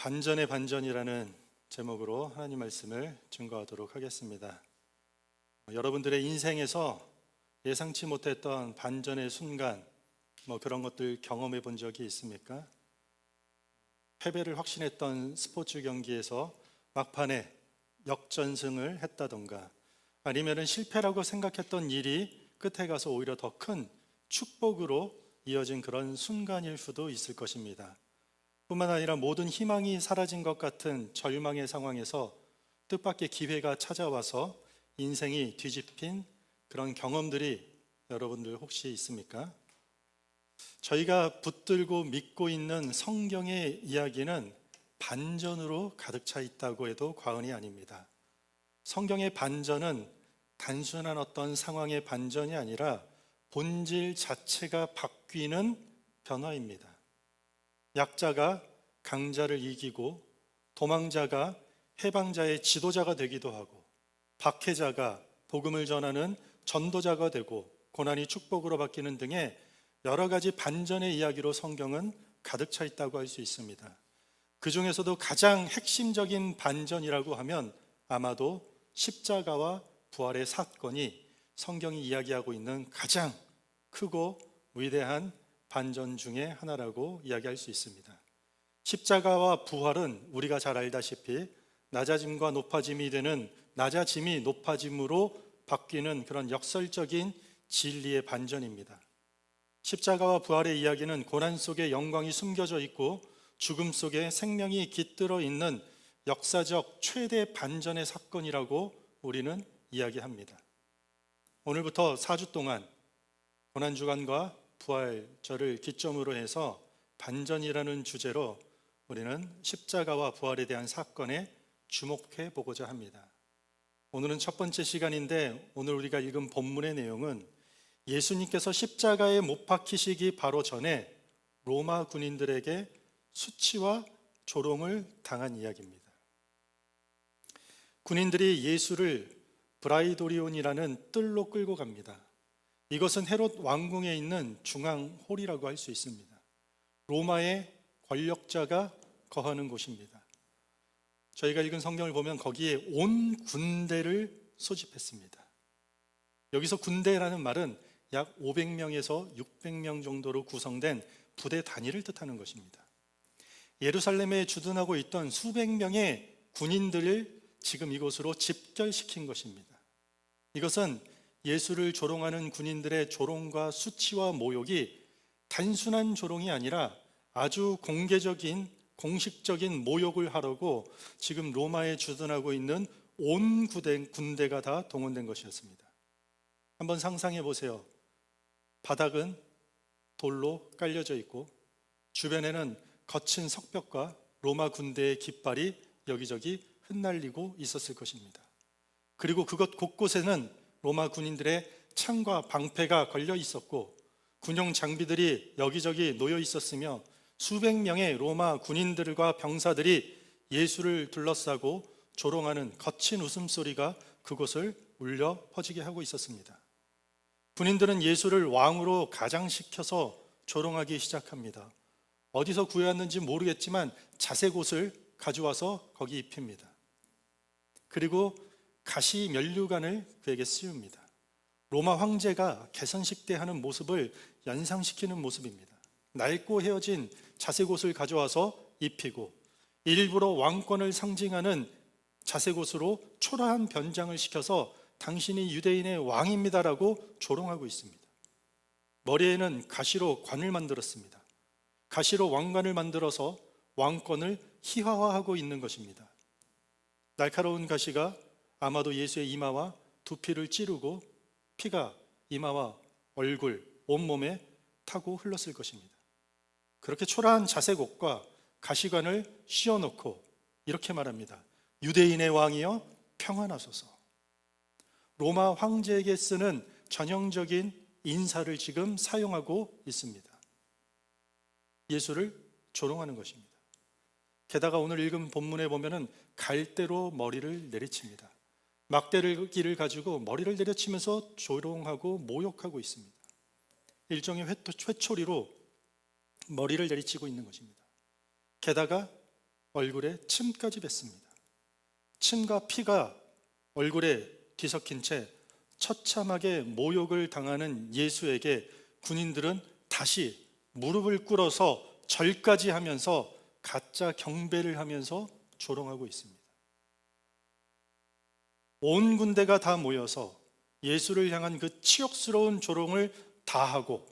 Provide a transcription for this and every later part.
반전의 반전이라는 제목으로 하나님 말씀을 증거하도록 하겠습니다. 여러분들의 인생에서 예상치 못했던 반전의 순간, 그런 것들 경험해 본 적이 있습니까? 패배를 확신했던 스포츠 경기에서 막판에 역전승을 했다던가, 아니면 실패라고 생각했던 일이 끝에 가서 오히려 더 큰 축복으로 이어진 그런 순간일 수도 있을 것입니다. 뿐만 아니라 모든 희망이 사라진 것 같은 절망의 상황에서 뜻밖의 기회가 찾아와서 인생이 뒤집힌 그런 경험들이 여러분들 혹시 있습니까? 저희가 붙들고 믿고 있는 성경의 이야기는 반전으로 가득 차 있다고 해도 과언이 아닙니다. 성경의 반전은 단순한 어떤 상황의 반전이 아니라 본질 자체가 바뀌는 변화입니다. 약자가 강자를 이기고, 도망자가 해방자의 지도자가 되기도 하고, 박해자가 복음을 전하는 전도자가 되고, 고난이 축복으로 바뀌는 등의 여러 가지 반전의 이야기로 성경은 가득 차 있다고 할 수 있습니다. 그 중에서도 가장 핵심적인 반전이라고 하면 아마도 십자가와 부활의 사건이 성경이 이야기하고 있는 가장 크고 위대한 반전 중에 하나라고 이야기할 수 있습니다. 십자가와 부활은 우리가 잘 알다시피 낮아짐과 높아짐이 되는 낮아짐이 높아짐으로 바뀌는 그런 역설적인 진리의 반전입니다. 십자가와 부활의 이야기는 고난 속에 영광이 숨겨져 있고 죽음 속에 생명이 깃들어 있는 역사적 최대 반전의 사건이라고 우리는 이야기합니다. 오늘부터 4주 동안 고난주간과 부활절을 기점으로 해서 반전이라는 주제로 우리는 십자가와 부활에 대한 사건에 주목해 보고자 합니다. 오늘은 첫 번째 시간인데, 오늘 우리가 읽은 본문의 내용은 예수님께서 십자가에 못 박히시기 바로 전에 로마 군인들에게 수치와 조롱을 당한 이야기입니다. 군인들이 예수를 브라이도리온이라는 뜰로 끌고 갑니다. 이것은 헤롯 왕궁에 있는 중앙홀이라고 할 수 있습니다. 로마의 권력자가 거하는 곳입니다. 저희가 읽은 성경을 보면 거기에 온 군대를 소집했습니다. 여기서 군대라는 말은 약 500명에서 600명 정도로 구성된 부대 단위를 뜻하는 것입니다. 예루살렘에 주둔하고 있던 수백 명의 군인들을 지금 이곳으로 집결시킨 것입니다. 이것은 예수를 조롱하는 군인들의 조롱과 수치와 모욕이 단순한 조롱이 아니라 아주 공개적인, 공식적인 모욕을 하려고 지금 로마에 주둔하고 있는 온 군대가 다 동원된 것이었습니다. 한번 상상해 보세요. 바닥은 돌로 깔려져 있고 주변에는 거친 석벽과 로마 군대의 깃발이 여기저기 흩날리고 있었을 것입니다. 그리고 그것 곳곳에는 로마 군인들의 창과 방패가 걸려 있었고 군용 장비들이 여기저기 놓여 있었으며 수백 명의 로마 군인들과 병사들이 예수를 둘러싸고 조롱하는 거친 웃음소리가 그곳을 울려 퍼지게 하고 있었습니다. 군인들은 예수를 왕으로 가장시켜서 조롱하기 시작합니다. 어디서 구해왔는지 모르겠지만 자색옷을 가져와서 거기 입힙니다. 그리고 가시 면류관을 그에게 씌웁니다. 로마 황제가 개선식 때 하는 모습을 연상시키는 모습입니다. 낡고 헤어진 자색옷을 가져와서 입히고 일부러 왕권을 상징하는 자색옷으로 초라한 변장을 시켜서 당신이 유대인의 왕입니다라고 조롱하고 있습니다. 머리에는 가시로 관을 만들었습니다. 가시로 왕관을 만들어서 왕권을 희화화하고 있는 것입니다. 날카로운 가시가 아마도 예수의 이마와 두피를 찌르고 피가 이마와 얼굴, 온몸에 타고 흘렀을 것입니다. 그렇게 초라한 자색옷과 가시관을 씌워놓고 이렇게 말합니다. 유대인의 왕이여 평안하소서. 로마 황제에게 쓰는 전형적인 인사를 지금 사용하고 있습니다. 예수를 조롱하는 것입니다. 게다가 오늘 읽은 본문에 보면은 갈대로 머리를 내리칩니다. 막대기를 가지고 머리를 내려치면서 조롱하고 모욕하고 있습니다. 일종의 회초리로 머리를 내리치고 있는 것입니다. 게다가 얼굴에 침까지 뱉습니다. 침과 피가 얼굴에 뒤섞인 채 처참하게 모욕을 당하는 예수에게 군인들은 다시 무릎을 꿇어서 절까지 하면서 가짜 경배를 하면서 조롱하고 있습니다. 온 군대가 다 모여서 예수를 향한 그 치욕스러운 조롱을 다 하고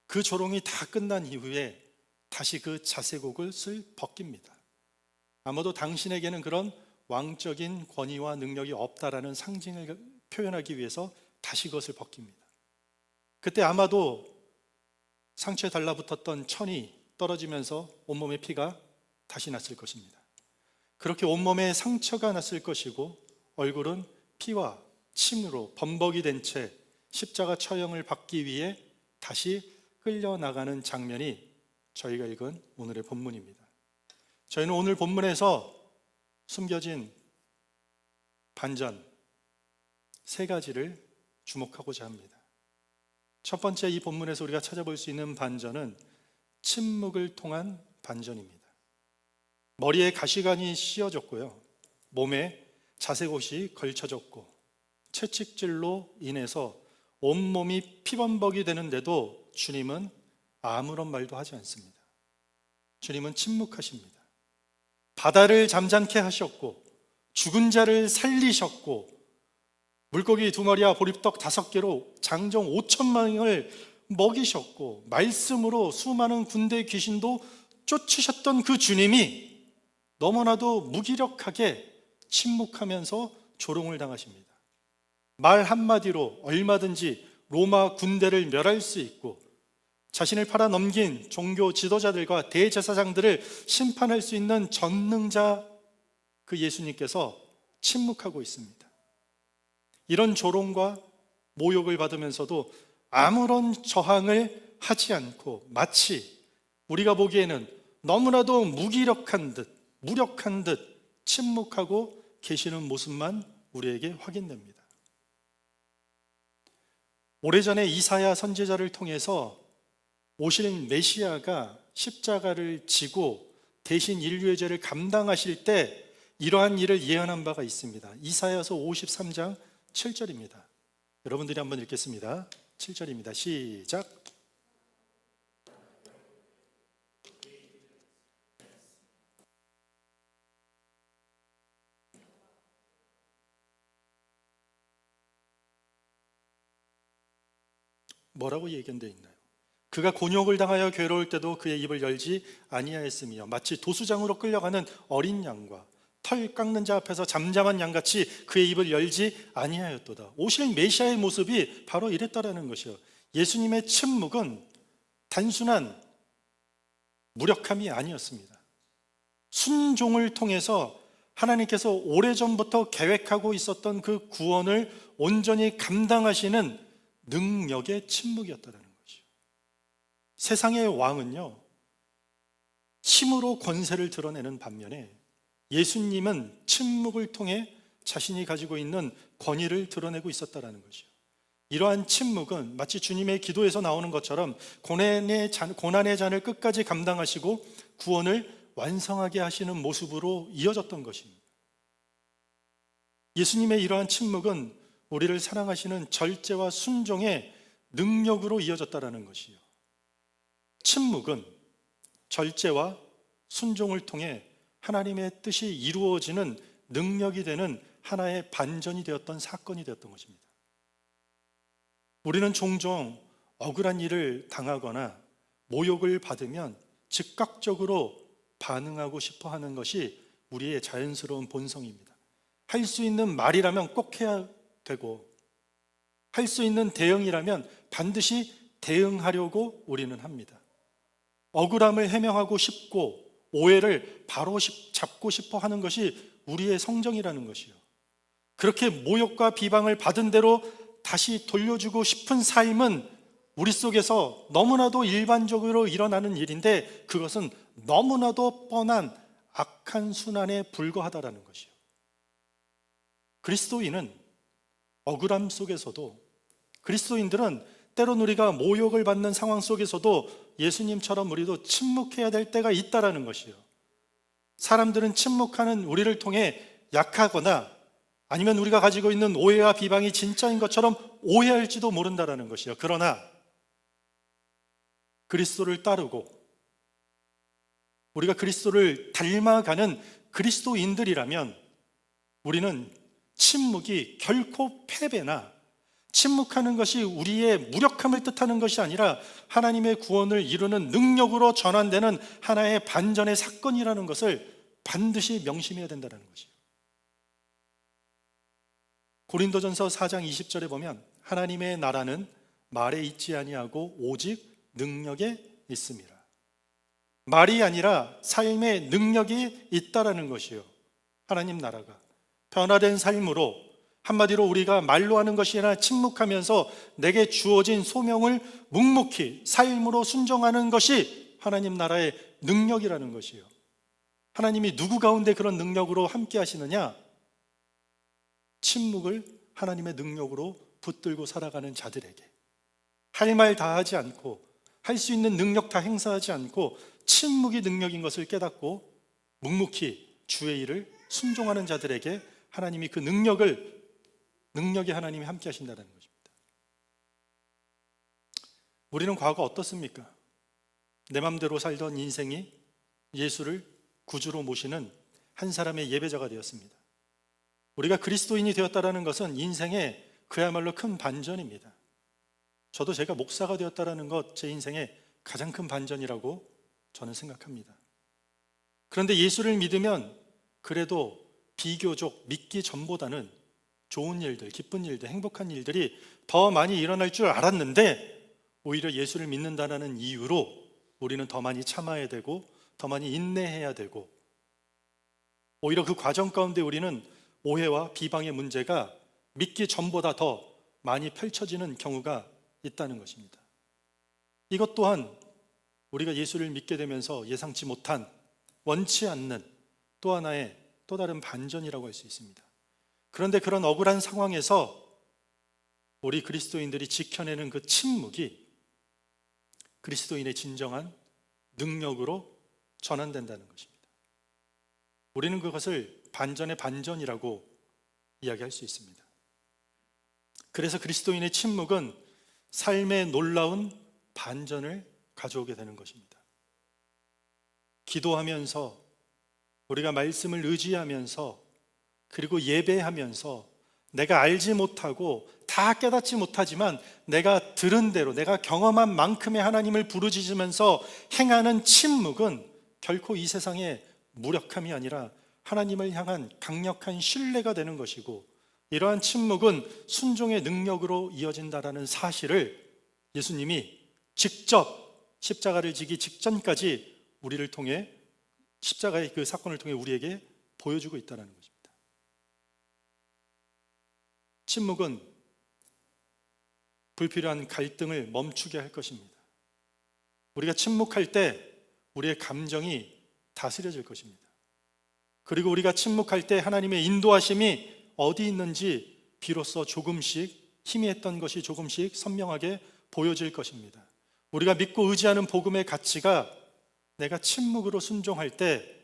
그 조롱이 다 끝난 이후에 다시 그 자색옷을 벗깁니다. 아마도 당신에게는 그런 왕적인 권위와 능력이 없다라는 상징을 표현하기 위해서 다시 그것을 벗깁니다. 그때 아마도 상처에 달라붙었던 천이 떨어지면서 온몸에 피가 다시 났을 것입니다. 그렇게 온몸에 상처가 났을 것이고 얼굴은 피와 침으로 범벅이 된 채 십자가 처형을 받기 위해 다시 끌려나가는 장면이 저희가 읽은 오늘의 본문입니다. 저희는 오늘 본문에서 숨겨진 반전 세 가지를 주목하고자 합니다. 첫 번째, 이 본문에서 우리가 찾아볼 수 있는 반전은 침묵을 통한 반전입니다. 머리에 가시관이 씌어졌고요, 몸에 자색옷이 걸쳐졌고 채찍질로 인해서 온몸이 피범벅이 되는데도 주님은 아무런 말도 하지 않습니다. 주님은 침묵하십니다. 바다를 잠잠케 하셨고 죽은 자를 살리셨고 물고기 2마리와 보리떡 5개로 장정 5천명을 먹이셨고 말씀으로 수많은 군대 귀신도 쫓으셨던 그 주님이 너무나도 무기력하게 침묵하면서 조롱을 당하십니다. 말 한마디로 얼마든지 로마 군대를 멸할 수 있고 자신을 팔아넘긴 종교 지도자들과 대제사장들을 심판할 수 있는 전능자 그 예수님께서 침묵하고 있습니다. 이런 조롱과 모욕을 받으면서도 아무런 저항을 하지 않고 마치 우리가 보기에는 너무나도 무기력한 듯, 무력한 듯 침묵하고 계시는 모습만 우리에게 확인됩니다. 오래전에 이사야 선지자를 통해서 오실 메시아가 십자가를 지고 대신 인류의 죄를 감당하실 때 이러한 일을 예언한 바가 있습니다. 이사야서 53장 7절입니다. 여러분들이 한번 읽겠습니다. 7절입니다. 시작. 뭐라고 예견되어 있나요? 그가 곤욕을 당하여 괴로울 때도 그의 입을 열지 아니하였으며 마치 도수장으로 끌려가는 어린 양과 털 깎는 자 앞에서 잠잠한 양같이 그의 입을 열지 아니하였도다. 오실 메시아의 모습이 바로 이랬다라는 것이요. 예수님의 침묵은 단순한 무력함이 아니었습니다. 순종을 통해서 하나님께서 오래전부터 계획하고 있었던 그 구원을 온전히 감당하시는 능력의 침묵이었다는 것이요. 세상의 왕은요, 힘으로 권세를 드러내는 반면에 예수님은 침묵을 통해 자신이 가지고 있는 권위를 드러내고 있었다는 것이요. 이러한 침묵은 마치 주님의 기도에서 나오는 것처럼 고난의 잔을 끝까지 감당하시고 구원을 완성하게 하시는 모습으로 이어졌던 것입니다. 예수님의 이러한 침묵은 우리를 사랑하시는 절제와 순종의 능력으로 이어졌다는 것이요. 침묵은 절제와 순종을 통해 하나님의 뜻이 이루어지는 능력이 되는 하나의 반전이 되었던 사건이 되었던 것입니다. 우리는 종종 억울한 일을 당하거나 모욕을 받으면 즉각적으로 반응하고 싶어 하는 것이 우리의 자연스러운 본성입니다. 할 수 있는 말이라면 꼭 해야 되고 할 수 있는 대응이라면 반드시 대응하려고 우리는 합니다. 억울함을 해명하고 싶고 오해를 바로 잡고 싶어 하는 것이 우리의 성정이라는 것이요. 그렇게 모욕과 비방을 받은 대로 다시 돌려주고 싶은 삶은 우리 속에서 너무나도 일반적으로 일어나는 일인데 그것은 너무나도 뻔한 악한 순환에 불과하다는 것이요. 그리스도인은 억울함 속에서도, 그리스도인들은 때론 우리가 모욕을 받는 상황 속에서도 예수님처럼 우리도 침묵해야 될 때가 있다라는 것이요. 사람들은 침묵하는 우리를 통해 약하거나 아니면 우리가 가지고 있는 오해와 비방이 진짜인 것처럼 오해할지도 모른다라는 것이요. 그러나 그리스도를 따르고 우리가 그리스도를 닮아가는 그리스도인들이라면 우리는 침묵이 결코 패배나 침묵하는 것이 우리의 무력함을 뜻하는 것이 아니라 하나님의 구원을 이루는 능력으로 전환되는 하나의 반전의 사건이라는 것을 반드시 명심해야 된다는 것이에요. 고린도전서 4장 20절에 보면 하나님의 나라는 말에 있지 아니하고 오직 능력에 있습니다. 말이 아니라 삶의 능력이 있다라는 것이요. 하나님 나라가 변화된 삶으로, 한마디로 우리가 말로 하는 것이 아니라 침묵하면서 내게 주어진 소명을 묵묵히 삶으로 순종하는 것이 하나님 나라의 능력이라는 것이요. 하나님이 누구 가운데 그런 능력으로 함께 하시느냐? 침묵을 하나님의 능력으로 붙들고 살아가는 자들에게, 할 말 다 하지 않고 할 수 있는 능력 다 행사하지 않고 침묵이 능력인 것을 깨닫고 묵묵히 주의 일을 순종하는 자들에게 하나님이 그 능력이 하나님이 함께 하신다는 것입니다. 우리는 과거 어떻습니까? 내 맘대로 살던 인생이 예수를 구주로 모시는 한 사람의 예배자가 되었습니다. 우리가 그리스도인이 되었다는 것은 인생의 그야말로 큰 반전입니다. 저도 제가 목사가 되었다는 것, 제 인생의 가장 큰 반전이라고 저는 생각합니다. 그런데 예수를 믿으면 그래도 비교적 믿기 전보다는 좋은 일들, 기쁜 일들, 행복한 일들이 더 많이 일어날 줄 알았는데 오히려 예수를 믿는다는 이유로 우리는 더 많이 참아야 되고 더 많이 인내해야 되고, 오히려 그 과정 가운데 우리는 오해와 비방의 문제가 믿기 전보다 더 많이 펼쳐지는 경우가 있다는 것입니다. 이것 또한 우리가 예수를 믿게 되면서 예상치 못한, 원치 않는 또 하나의 또 다른 반전이라고 할 수 있습니다. 그런데 그런 억울한 상황에서 우리 그리스도인들이 지켜내는 그 침묵이 그리스도인의 진정한 능력으로 전환된다는 것입니다. 우리는 그것을 반전의 반전이라고 이야기할 수 있습니다. 그래서 그리스도인의 침묵은 삶의 놀라운 반전을 가져오게 되는 것입니다. 기도하면서, 우리가 말씀을 의지하면서, 그리고 예배하면서 내가 알지 못하고 다 깨닫지 못하지만 내가 들은 대로, 내가 경험한 만큼의 하나님을 부르짖으면서 행하는 침묵은 결코 이 세상의 무력함이 아니라 하나님을 향한 강력한 신뢰가 되는 것이고, 이러한 침묵은 순종의 능력으로 이어진다라는 사실을 예수님이 직접 십자가를 지기 직전까지 우리를 통해, 십자가의 그 사건을 통해 우리에게 보여주고 있다는 것입니다. 침묵은 불필요한 갈등을 멈추게 할 것입니다. 우리가 침묵할 때 우리의 감정이 다스려질 것입니다. 그리고 우리가 침묵할 때 하나님의 인도하심이 어디 있는지 비로소 조금씩, 희미했던 것이 조금씩 선명하게 보여질 것입니다. 우리가 믿고 의지하는 복음의 가치가 내가 침묵으로 순종할 때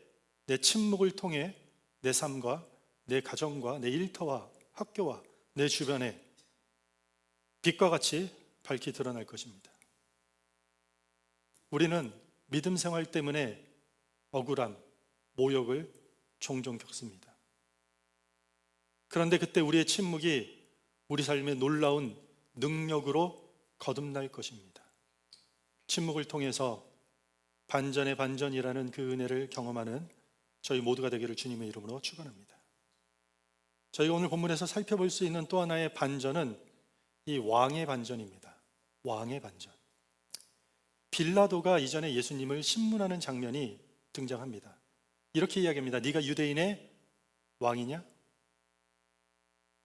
내 침묵을 통해 내 삶과 내 가정과 내 일터와 학교와 내 주변에 빛과 같이 밝히 드러날 것입니다. 우리는 믿음 생활 때문에 억울함, 모욕을 종종 겪습니다. 그런데 그때 우리의 침묵이 우리 삶의 놀라운 능력으로 거듭날 것입니다. 침묵을 통해서 반전의 반전이라는 그 은혜를 경험하는 저희 모두가 되기를 주님의 이름으로 축원합니다. 저희가 오늘 본문에서 살펴볼 수 있는 또 하나의 반전은 이 왕의 반전입니다. 왕의 반전. 빌라도가 이전에 예수님을 신문하는 장면이 등장합니다. 이렇게 이야기합니다. 네가 유대인의 왕이냐?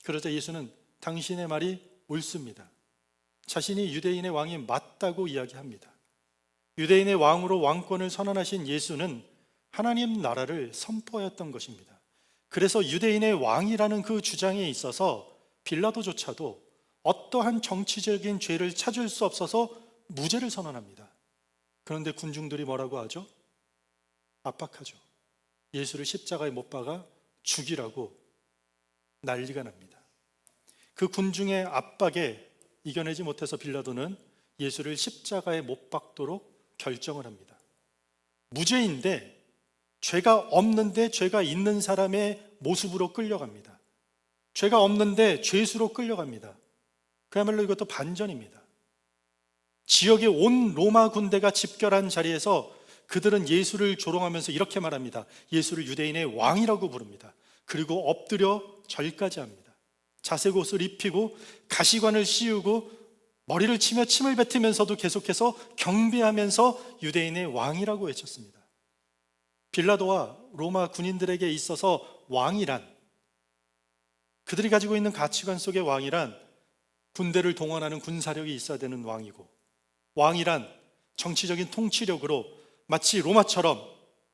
그러자 예수는 당신의 말이 옳습니다. 자신이 유대인의 왕이 맞다고 이야기합니다. 유대인의 왕으로 왕권을 선언하신 예수는 하나님 나라를 선포했던 것입니다. 그래서 유대인의 왕이라는 그 주장에 있어서 빌라도조차도 어떠한 정치적인 죄를 찾을 수 없어서 무죄를 선언합니다. 그런데 군중들이 뭐라고 하죠? 압박하죠. 예수를 십자가에 못 박아 죽이라고 난리가 납니다. 그 군중의 압박에 이겨내지 못해서 빌라도는 예수를 십자가에 못 박도록 결정을 합니다. 무죄인데, 죄가 없는데 죄가 있는 사람의 모습으로 끌려갑니다. 죄가 없는데 죄수로 끌려갑니다. 그야말로 이것도 반전입니다. 지역의 온 로마 군대가 집결한 자리에서 그들은 예수를 조롱하면서 이렇게 말합니다. 예수를 유대인의 왕이라고 부릅니다. 그리고 엎드려 절까지 합니다. 자색 옷을 입히고 가시관을 씌우고 머리를 치며 침을 뱉으면서도 계속해서 경배하면서 유대인의 왕이라고 외쳤습니다. 빌라도와 로마 군인들에게 있어서 왕이란, 그들이 가지고 있는 가치관 속의 왕이란 군대를 동원하는 군사력이 있어야 되는 왕이고, 왕이란 정치적인 통치력으로 마치 로마처럼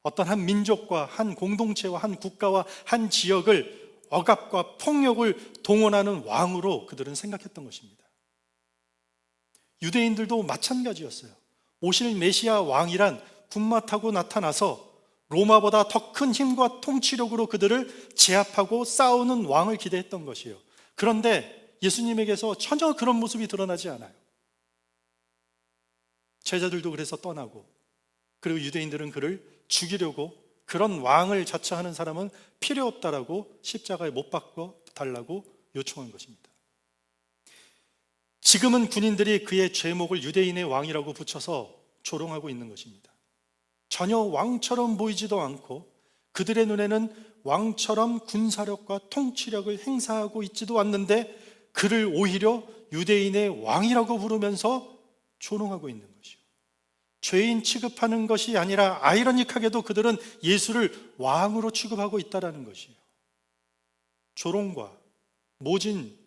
어떤 한 민족과 한 공동체와 한 국가와 한 지역을 억압과 폭력을 동원하는 왕으로 그들은 생각했던 것입니다. 유대인들도 마찬가지였어요. 오실 메시아 왕이란 군마 타고 나타나서 로마보다 더 큰 힘과 통치력으로 그들을 제압하고 싸우는 왕을 기대했던 것이에요. 그런데 예수님에게서 전혀 그런 모습이 드러나지 않아요. 제자들도 그래서 떠나고, 그리고 유대인들은 그를 죽이려고, 그런 왕을 자처하는 사람은 필요 없다라고 십자가에 못 박아 달라고 요청한 것입니다. 지금은 군인들이 그의 죄목을 유대인의 왕이라고 붙여서 조롱하고 있는 것입니다. 전혀 왕처럼 보이지도 않고 그들의 눈에는 왕처럼 군사력과 통치력을 행사하고 있지도 않는데 그를 오히려 유대인의 왕이라고 부르면서 조롱하고 있는 것이요, 죄인 취급하는 것이 아니라 아이러니하게도 그들은 예수를 왕으로 취급하고 있다는 것이에요. 조롱과 모진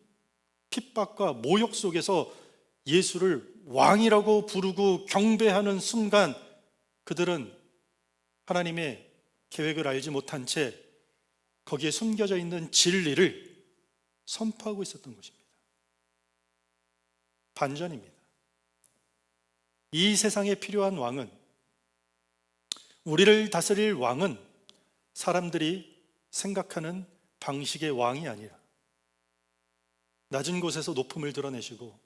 핍박과 모욕 속에서 예수를 왕이라고 부르고 경배하는 순간 그들은 하나님의 계획을 알지 못한 채 거기에 숨겨져 있는 진리를 선포하고 있었던 것입니다. 반전입니다. 이 세상에 필요한 왕은, 우리를 다스릴 왕은 사람들이 생각하는 방식의 왕이 아니라 낮은 곳에서 높음을 드러내시고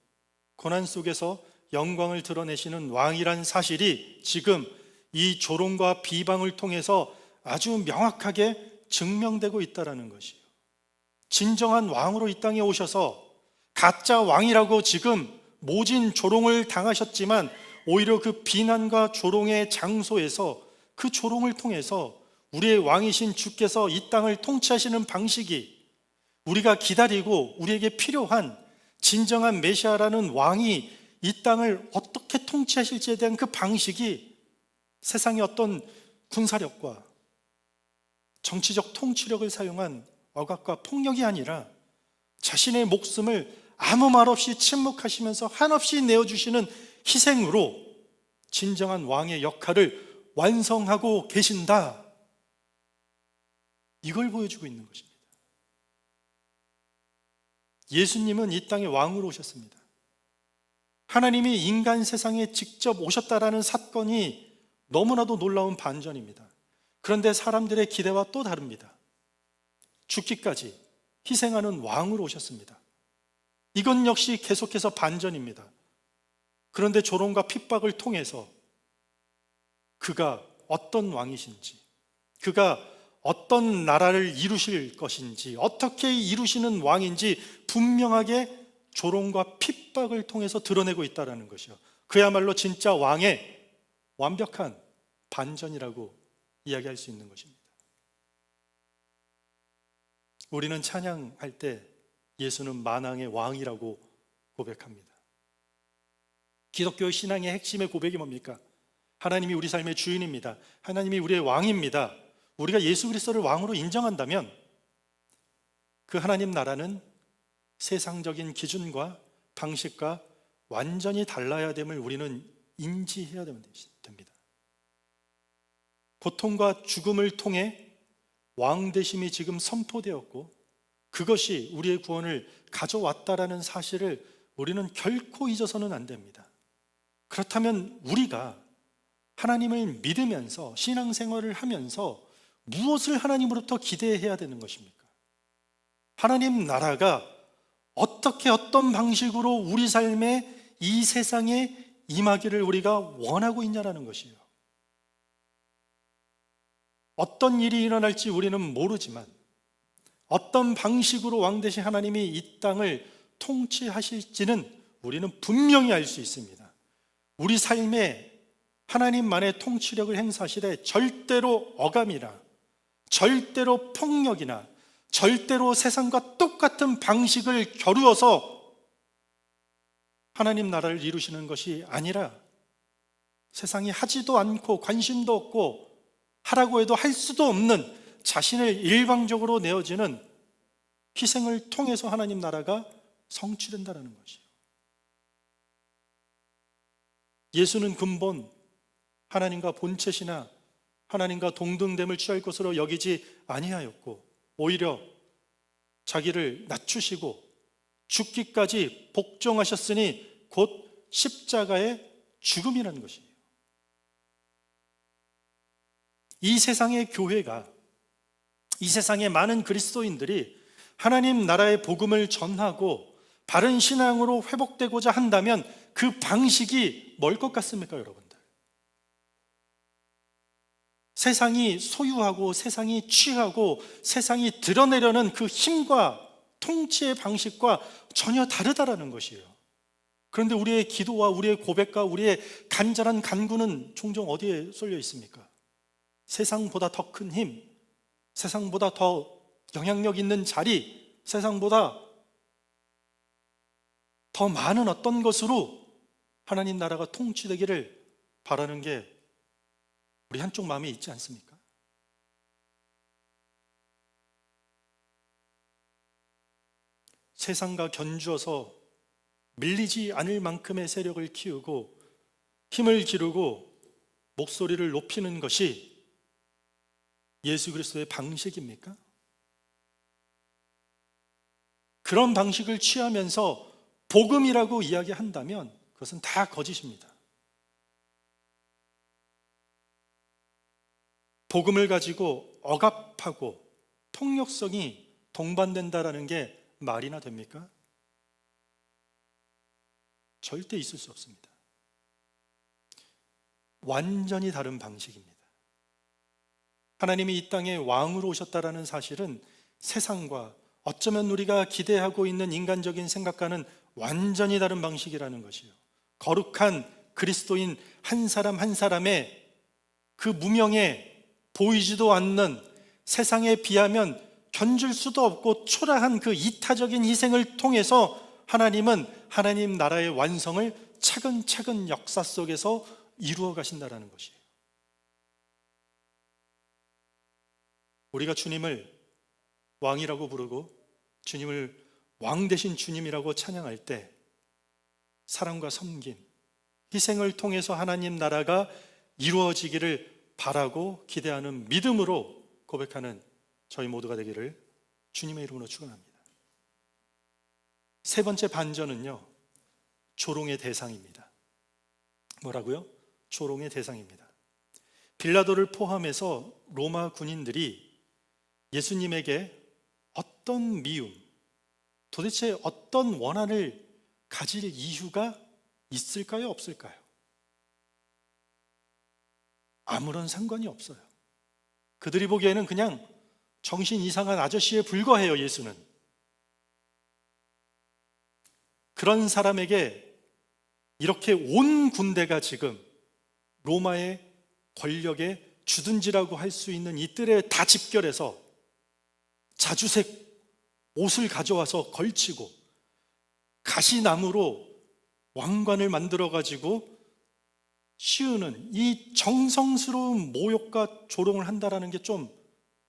고난 속에서 영광을 드러내시는 왕이란 사실이 지금 이 조롱과 비방을 통해서 아주 명확하게 증명되고 있다는 것이에요. 진정한 왕으로 이 땅에 오셔서 가짜 왕이라고 지금 모진 조롱을 당하셨지만 오히려 그 비난과 조롱의 장소에서 그 조롱을 통해서 우리의 왕이신 주께서 이 땅을 통치하시는 방식이, 우리가 기다리고 우리에게 필요한 진정한 메시아라는 왕이 이 땅을 어떻게 통치하실지에 대한 그 방식이 세상의 어떤 군사력과 정치적 통치력을 사용한 억압과 폭력이 아니라 자신의 목숨을 아무 말 없이 침묵하시면서 한없이 내어주시는 희생으로 진정한 왕의 역할을 완성하고 계신다, 이걸 보여주고 있는 것입니다. 예수님은 이 땅에 왕으로 오셨습니다. 하나님이 인간 세상에 직접 오셨다라는 사건이 너무나도 놀라운 반전입니다. 그런데 사람들의 기대와 또 다릅니다. 죽기까지 희생하는 왕으로 오셨습니다. 이건 역시 계속해서 반전입니다. 그런데 조롱과 핍박을 통해서 그가 어떤 왕이신지, 그가 어떤 나라를 이루실 것인지, 어떻게 이루시는 왕인지 분명하게 조롱과 핍박을 통해서 드러내고 있다는 것이요, 그야말로 진짜 왕의 완벽한 반전이라고 이야기할 수 있는 것입니다. 우리는 찬양할 때 예수는 만왕의 왕이라고 고백합니다. 기독교 신앙의 핵심의 고백이 뭡니까? 하나님이 우리 삶의 주인입니다. 하나님이 우리의 왕입니다. 우리가 예수 그리스도를 왕으로 인정한다면 그 하나님 나라는 세상적인 기준과 방식과 완전히 달라야 됨을 우리는 인지해야 됩니다. 고통과 죽음을 통해 왕되심이 지금 선포되었고 그것이 우리의 구원을 가져왔다라는 사실을 우리는 결코 잊어서는 안 됩니다. 그렇다면 우리가 하나님을 믿으면서 신앙생활을 하면서 무엇을 하나님으로부터 기대해야 되는 것입니까? 하나님 나라가 어떻게 어떤 방식으로 우리 삶에 이 세상에 임하기를 우리가 원하고 있냐라는 것이에요. 어떤 일이 일어날지 우리는 모르지만 어떤 방식으로 왕 되신 하나님이 이 땅을 통치하실지는 우리는 분명히 알 수 있습니다. 우리 삶에 하나님만의 통치력을 행사하시되 절대로 어감이나 절대로 폭력이나 절대로 세상과 똑같은 방식을 겨루어서 하나님 나라를 이루시는 것이 아니라 세상이 하지도 않고 관심도 없고 하라고 해도 할 수도 없는 자신을 일방적으로 내어지는 희생을 통해서 하나님 나라가 성취된다는 것이에요. 예수는 근본 하나님과 본체시나 하나님과 동등됨을 취할 것으로 여기지 아니하였고 오히려 자기를 낮추시고 죽기까지 복종하셨으니 곧 십자가의 죽음이라는 것이에요. 이 세상의 교회가, 이 세상의 많은 그리스도인들이 하나님 나라의 복음을 전하고 바른 신앙으로 회복되고자 한다면 그 방식이 뭘 것 같습니까, 여러분들? 세상이 소유하고 세상이 취하고 세상이 드러내려는 그 힘과 통치의 방식과 전혀 다르다라는 것이에요. 그런데 우리의 기도와 우리의 고백과 우리의 간절한 간구는 종종 어디에 쏠려 있습니까? 세상보다 더 큰 힘, 세상보다 더 영향력 있는 자리, 세상보다 더 많은 어떤 것으로 하나님 나라가 통치되기를 바라는 게 우리 한쪽 마음에 있지 않습니까? 세상과 견주어서 밀리지 않을 만큼의 세력을 키우고 힘을 기르고 목소리를 높이는 것이 예수 그리스도의 방식입니까? 그런 방식을 취하면서 복음이라고 이야기한다면 그것은 다 거짓입니다. 복음을 가지고 억압하고 폭력성이 동반된다라는 게 말이나 됩니까? 절대 있을 수 없습니다. 완전히 다른 방식입니다. 하나님이 이 땅에 왕으로 오셨다라는 사실은 세상과 어쩌면 우리가 기대하고 있는 인간적인 생각과는 완전히 다른 방식이라는 것이요. 거룩한 그리스도인 한 사람 한 사람의 그 무명에 보이지도 않는 세상에 비하면 견줄 수도 없고 초라한 그 이타적인 희생을 통해서 하나님은 하나님 나라의 완성을 차근차근 역사 속에서 이루어 가신다는 것이에요. 우리가 주님을 왕이라고 부르고 주님을 왕 대신 주님이라고 찬양할 때 사랑과 섬김, 희생을 통해서 하나님 나라가 이루어지기를 바라고 기대하는 믿음으로 고백하는 저희 모두가 되기를 주님의 이름으로 축원합니다. 세 번째 반전은요, 조롱의 대상입니다. 뭐라고요? 조롱의 대상입니다. 빌라도를 포함해서 로마 군인들이 예수님에게 어떤 미움, 도대체 어떤 원한을 가질 이유가 있을까요? 없을까요? 아무런 상관이 없어요. 그들이 보기에는 그냥 정신 이상한 아저씨에 불과해요, 예수는. 그런 사람에게 이렇게 온 군대가 지금 로마의 권력에 주둔지라고 할 수 있는 이 뜰에 다 집결해서 자주색 옷을 가져와서 걸치고 가시나무로 왕관을 만들어 가지고 씌우는 이 정성스러운 모욕과 조롱을 한다라는 게 좀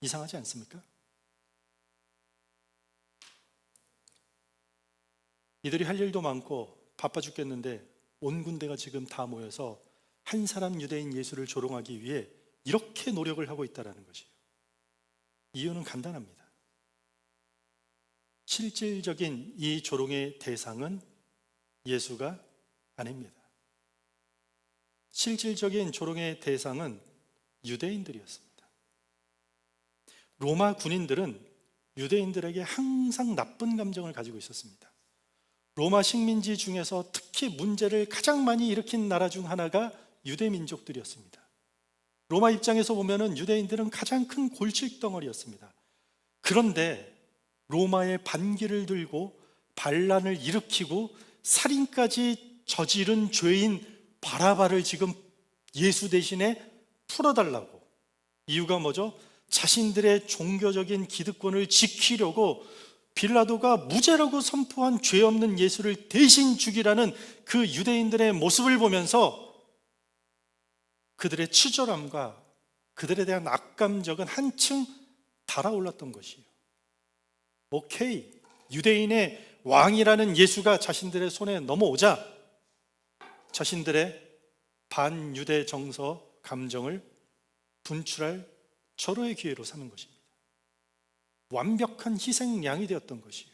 이상하지 않습니까? 이들이 할 일도 많고 바빠 죽겠는데 온 군대가 지금 다 모여서 한 사람 유대인 예수를 조롱하기 위해 이렇게 노력을 하고 있다는 것이에요. 이유는 간단합니다. 실질적인 이 조롱의 대상은 예수가 아닙니다. 실질적인 조롱의 대상은 유대인들이었습니다. 로마 군인들은 유대인들에게 항상 나쁜 감정을 가지고 있었습니다. 로마 식민지 중에서 특히 문제를 가장 많이 일으킨 나라 중 하나가 유대 민족들이었습니다. 로마 입장에서 보면은 유대인들은 가장 큰 골칫덩어리였습니다. 그런데 로마의 반기를 들고 반란을 일으키고 살인까지 저지른 죄인 바라바를 지금 예수 대신에 풀어달라고. 이유가 뭐죠? 자신들의 종교적인 기득권을 지키려고 빌라도가 무죄라고 선포한 죄 없는 예수를 대신 죽이라는 그 유대인들의 모습을 보면서 그들의 치졸함과 그들에 대한 악감정은 한층 달아올랐던 것이에요. 오케이, 유대인의 왕이라는 예수가 자신들의 손에 넘어오자 자신들의 반유대 정서 감정을 분출할 절호의 기회로 삼은 것입니다. 완벽한 희생양이 되었던 것이에요.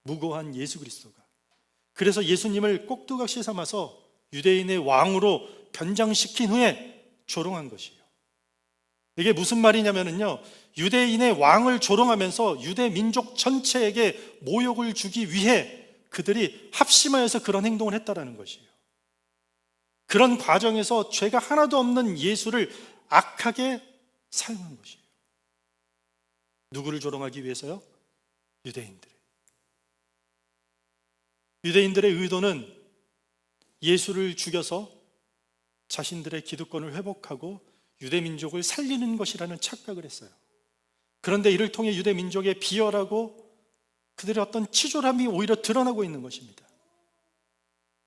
무고한 예수 그리스도가. 그래서 예수님을 꼭두각시 삼아서 유대인의 왕으로 변장시킨 후에 조롱한 것이에요. 이게 무슨 말이냐면요, 유대인의 왕을 조롱하면서 유대 민족 전체에게 모욕을 주기 위해 그들이 합심하여서 그런 행동을 했다라는 것이에요. 그런 과정에서 죄가 하나도 없는 예수를 악하게 사용한 것이에요. 누구를 조롱하기 위해서요? 유대인들의 의도는 예수를 죽여서 자신들의 기득권을 회복하고 유대 민족을 살리는 것이라는 착각을 했어요. 그런데 이를 통해 유대 민족의 비열하고 그들의 어떤 치졸함이 오히려 드러나고 있는 것입니다.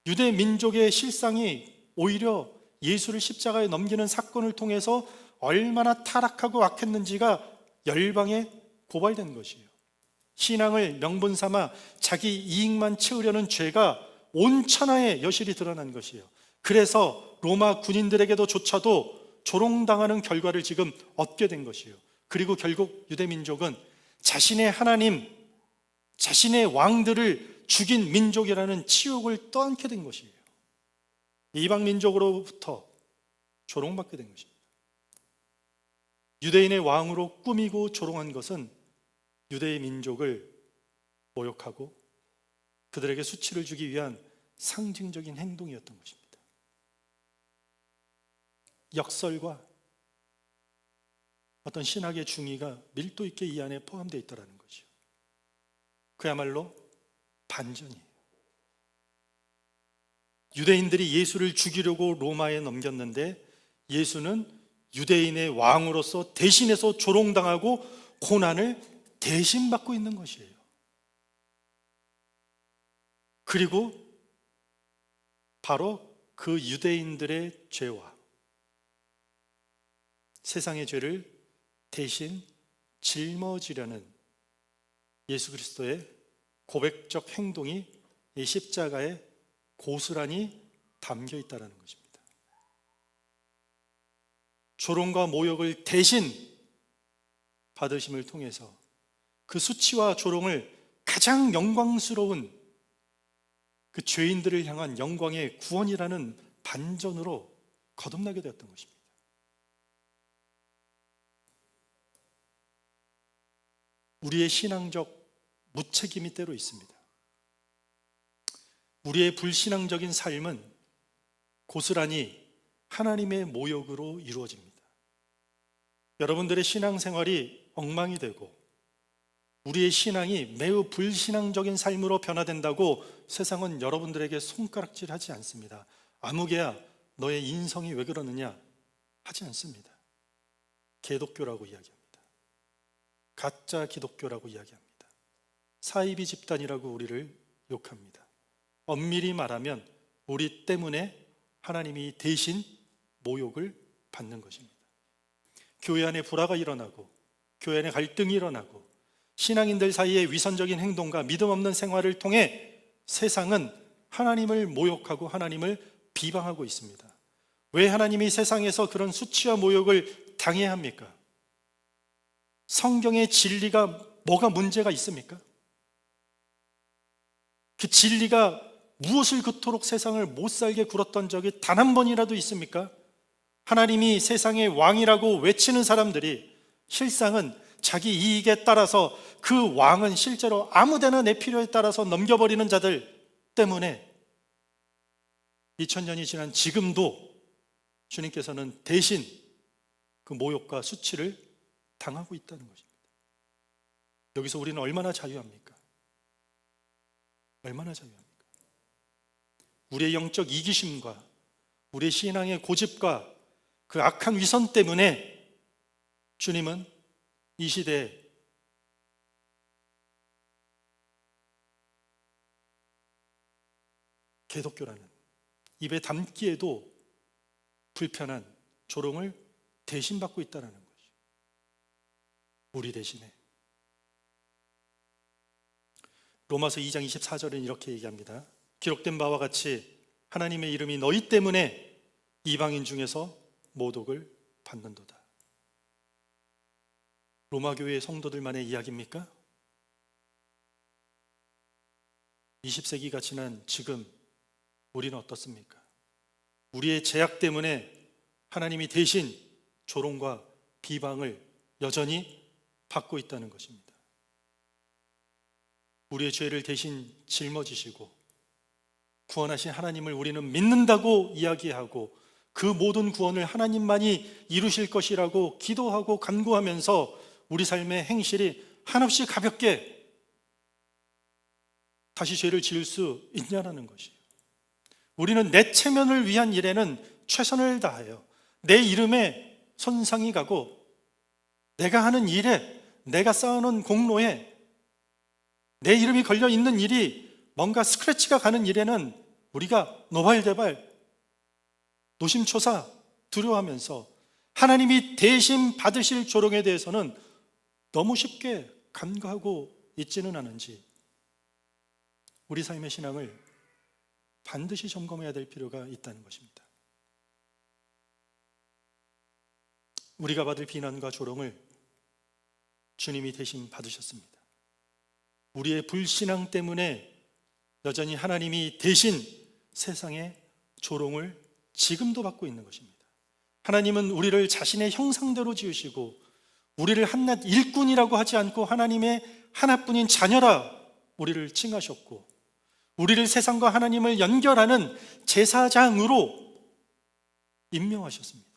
유대 민족의 실상이 오히려 예수를 십자가에 넘기는 사건을 통해서 얼마나 타락하고 악했는지가 열방에 고발된 것이에요. 신앙을 명분 삼아 자기 이익만 채우려는 죄가 온 천하에 여실히 드러난 것이에요. 그래서 로마 군인들에게도 조차도 조롱당하는 결과를 지금 얻게 된 것이에요. 그리고 결국 유대민족은 자신의 하나님, 자신의 왕들을 죽인 민족이라는 치욕을 떠안게 된 것이에요. 이방 민족으로부터 조롱받게 된 것입니다. 유대인의 왕으로 꾸미고 조롱한 것은 유대의 민족을 모욕하고 그들에게 수치를 주기 위한 상징적인 행동이었던 것입니다. 역설과 어떤 신학의 중의가 밀도 있게 이 안에 포함되어 있다는 것이요. 그야말로 반전이에요. 유대인들이 예수를 죽이려고 로마에 넘겼는데 예수는 유대인의 왕으로서 대신해서 조롱당하고 고난을 대신 받고 있는 것이에요. 그리고 바로 그 유대인들의 죄와 세상의 죄를 대신 짊어지려는 예수 그리스도의 고백적 행동이 이 십자가에 고스란히 담겨 있다는 것입니다. 조롱과 모욕을 대신 받으심을 통해서 그 수치와 조롱을 가장 영광스러운 그 죄인들을 향한 영광의 구원이라는 반전으로 거듭나게 되었던 것입니다. 우리의 신앙적 무책임이 때로 있습니다. 우리의 불신앙적인 삶은 고스란히 하나님의 모욕으로 이루어집니다. 여러분들의 신앙생활이 엉망이 되고 우리의 신앙이 매우 불신앙적인 삶으로 변화된다고 세상은 여러분들에게 손가락질하지 않습니다. 아무개야 너의 인성이 왜 그러느냐 하지 않습니다. 개독교라고 이야기합니다. 가짜 기독교라고 이야기합니다. 사이비 집단이라고 우리를 욕합니다. 엄밀히 말하면 우리 때문에 하나님이 대신 모욕을 받는 것입니다. 교회 안에 불화가 일어나고 교회 안에 갈등이 일어나고 신앙인들 사이의 위선적인 행동과 믿음 없는 생활을 통해 세상은 하나님을 모욕하고 하나님을 비방하고 있습니다. 왜 하나님이 세상에서 그런 수치와 모욕을 당해야 합니까? 성경의 진리가 뭐가 문제가 있습니까? 그 진리가 무엇을 그토록 세상을 못 살게 굴었던 적이 단 한 번이라도 있습니까? 하나님이 세상의 왕이라고 외치는 사람들이 실상은 자기 이익에 따라서 그 왕은 실제로 아무데나 내 필요에 따라서 넘겨버리는 자들 때문에 2000년이 지난 지금도 주님께서는 대신 그 모욕과 수치를 당하고 있다는 것입니다. 여기서 우리는 얼마나 자유합니까? 얼마나 자유합니까? 우리의 영적 이기심과 우리의 신앙의 고집과 그 악한 위선 때문에 주님은 이 시대에 개독교라는 입에 담기에도 불편한 조롱을 대신 받고 있다는 것이죠. 우리 대신에. 로마서 2장 24절은 이렇게 얘기합니다. 기록된 바와 같이 하나님의 이름이 너희 때문에 이방인 중에서 모독을 받는도다. 로마 교회의 성도들만의 이야기입니까? 20세기가 지난 지금 우리는 어떻습니까? 우리의 죄악 때문에 하나님이 대신 조롱과 비방을 여전히 받고 있다는 것입니다. 우리의 죄를 대신 짊어지시고 구원하신 하나님을 우리는 믿는다고 이야기하고 그 모든 구원을 하나님만이 이루실 것이라고 기도하고 간구하면서 우리 삶의 행실이 한없이 가볍게 다시 죄를 지을 수 있냐라는 것이에요. 우리는 내 체면을 위한 일에는 최선을 다해요. 내 이름에 손상이 가고 내가 하는 일에, 내가 쌓아놓은 공로에 내 이름이 걸려 있는 일이 뭔가 스크래치가 가는 일에는 우리가 노발대발 노심초사 두려워하면서 하나님이 대신 받으실 조롱에 대해서는 너무 쉽게 간과하고 있지는 않은지 우리 삶의 신앙을 반드시 점검해야 될 필요가 있다는 것입니다. 우리가 받을 비난과 조롱을 주님이 대신 받으셨습니다. 우리의 불신앙 때문에 여전히 하나님이 대신 세상의 조롱을 지금도 받고 있는 것입니다. 하나님은 우리를 자신의 형상대로 지으시고 우리를 한낱 일꾼이라고 하지 않고 하나님의 하나뿐인 자녀라 우리를 칭하셨고 우리를 세상과 하나님을 연결하는 제사장으로 임명하셨습니다.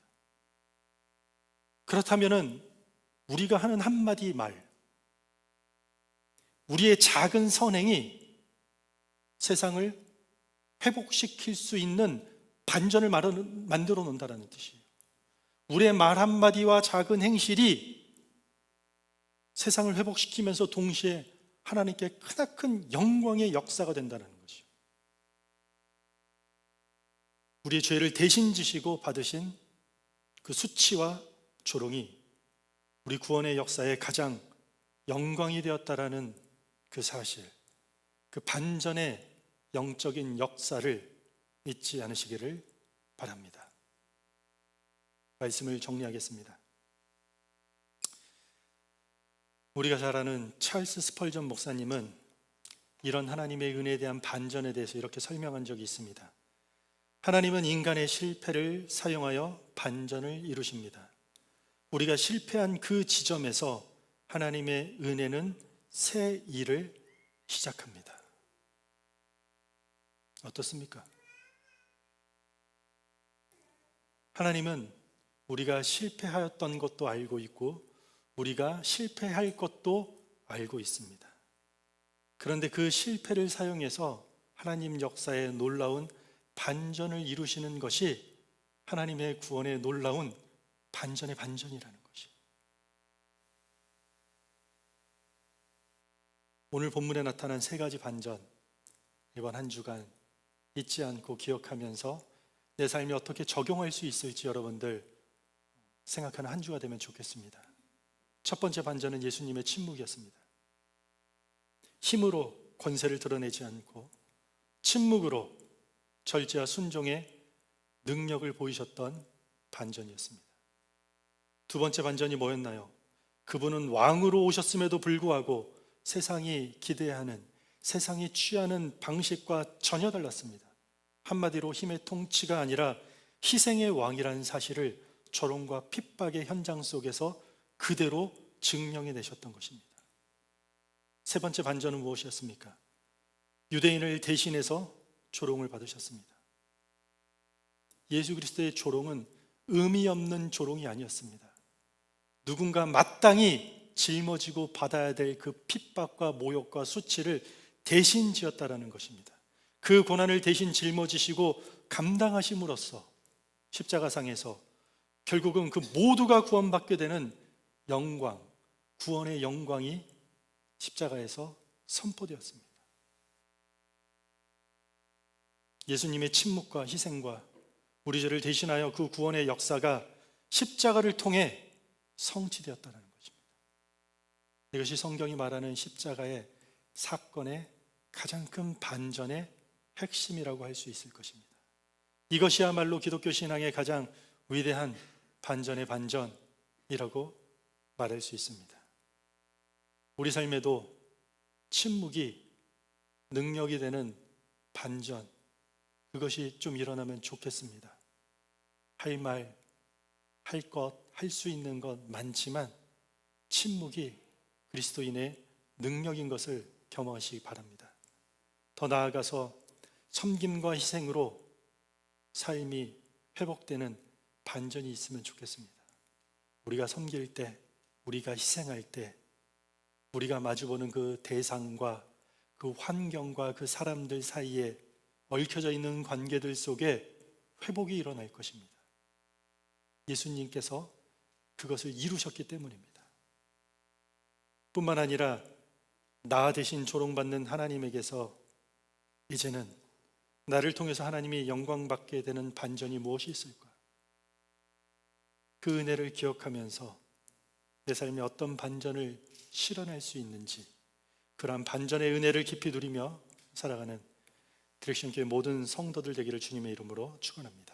그렇다면 우리가 하는 한마디 말, 우리의 작은 선행이 세상을 회복시킬 수 있는 반전을 만들어 놓는다는 뜻이에요. 우리의 말 한마디와 작은 행실이 세상을 회복시키면서 동시에 하나님께 크나큰 영광의 역사가 된다는 것이요. 우리의 죄를 대신 지시고 받으신 그 수치와 조롱이 우리 구원의 역사에 가장 영광이 되었다라는 그 사실, 그 반전의 영적인 역사를 잊지 않으시기를 바랍니다. 말씀을 정리하겠습니다. 우리가 잘 아는 찰스 스펄전 목사님은 이런 하나님의 은혜에 대한 반전에 대해서 이렇게 설명한 적이 있습니다. 하나님은 인간의 실패를 사용하여 반전을 이루십니다. 우리가 실패한 그 지점에서 하나님의 은혜는 새 일을 시작합니다. 어떻습니까? 하나님은 우리가 실패하였던 것도 알고 있고 우리가 실패할 것도 알고 있습니다. 그런데 그 실패를 사용해서 하나님 역사에 놀라운 반전을 이루시는 것이 하나님의 구원의 놀라운 반전의 반전이라는 것이. 오늘 본문에 나타난 세 가지 반전, 이번 한 주간 잊지 않고 기억하면서 내 삶에 어떻게 적용할 수 있을지 여러분들 생각하는 한 주가 되면 좋겠습니다. 첫 번째 반전은 예수님의 침묵이었습니다. 힘으로 권세를 드러내지 않고 침묵으로 절제와 순종의 능력을 보이셨던 반전이었습니다. 두 번째 반전이 뭐였나요? 그분은 왕으로 오셨음에도 불구하고 세상이 기대하는, 세상이 취하는 방식과 전혀 달랐습니다. 한마디로 힘의 통치가 아니라 희생의 왕이라는 사실을 조롱과 핍박의 현장 속에서 그대로 증명해 내셨던 것입니다. 세 번째 반전은 무엇이었습니까? 유대인을 대신해서 조롱을 받으셨습니다. 예수 그리스도의 조롱은 의미 없는 조롱이 아니었습니다. 누군가 마땅히 짊어지고 받아야 될 그 핍박과 모욕과 수치를 대신 지었다라는 것입니다. 그 고난을 대신 짊어지시고 감당하심으로써 십자가상에서 결국은 그 모두가 구원받게 되는 영광, 구원의 영광이 십자가에서 선포되었습니다. 예수님의 침묵과 희생과 우리 죄를 대신하여 그 구원의 역사가 십자가를 통해 성취되었다는 것입니다. 이것이 성경이 말하는 십자가의 사건의 가장 큰 반전의 핵심이라고 할 수 있을 것입니다. 이것이야말로 기독교 신앙의 가장 위대한 반전의 반전이라고 말할 수 있습니다. 우리 삶에도 침묵이 능력이 되는 반전, 그것이 좀 일어나면 좋겠습니다. 할 말, 할 것, 할 수 있는 것 많지만 침묵이 그리스도인의 능력인 것을 경험하시기 바랍니다. 더 나아가서 섬김과 희생으로 삶이 회복되는 반전이 있으면 좋겠습니다. 우리가 섬길 때, 우리가 희생할 때, 우리가 마주보는 그 대상과 그 환경과 그 사람들 사이에 얽혀져 있는 관계들 속에 회복이 일어날 것입니다. 예수님께서 그것을 이루셨기 때문입니다. 뿐만 아니라 나 대신 조롱받는 하나님에게서 이제는 나를 통해서 하나님이 영광받게 되는 반전이 무엇이 있을까? 그 은혜를 기억하면서 내 삶에 어떤 반전을 실현할 수 있는지, 그러한 반전의 은혜를 깊이 누리며 살아가는 디렉션교회 모든 성도들 되기를 주님의 이름으로 축원합니다.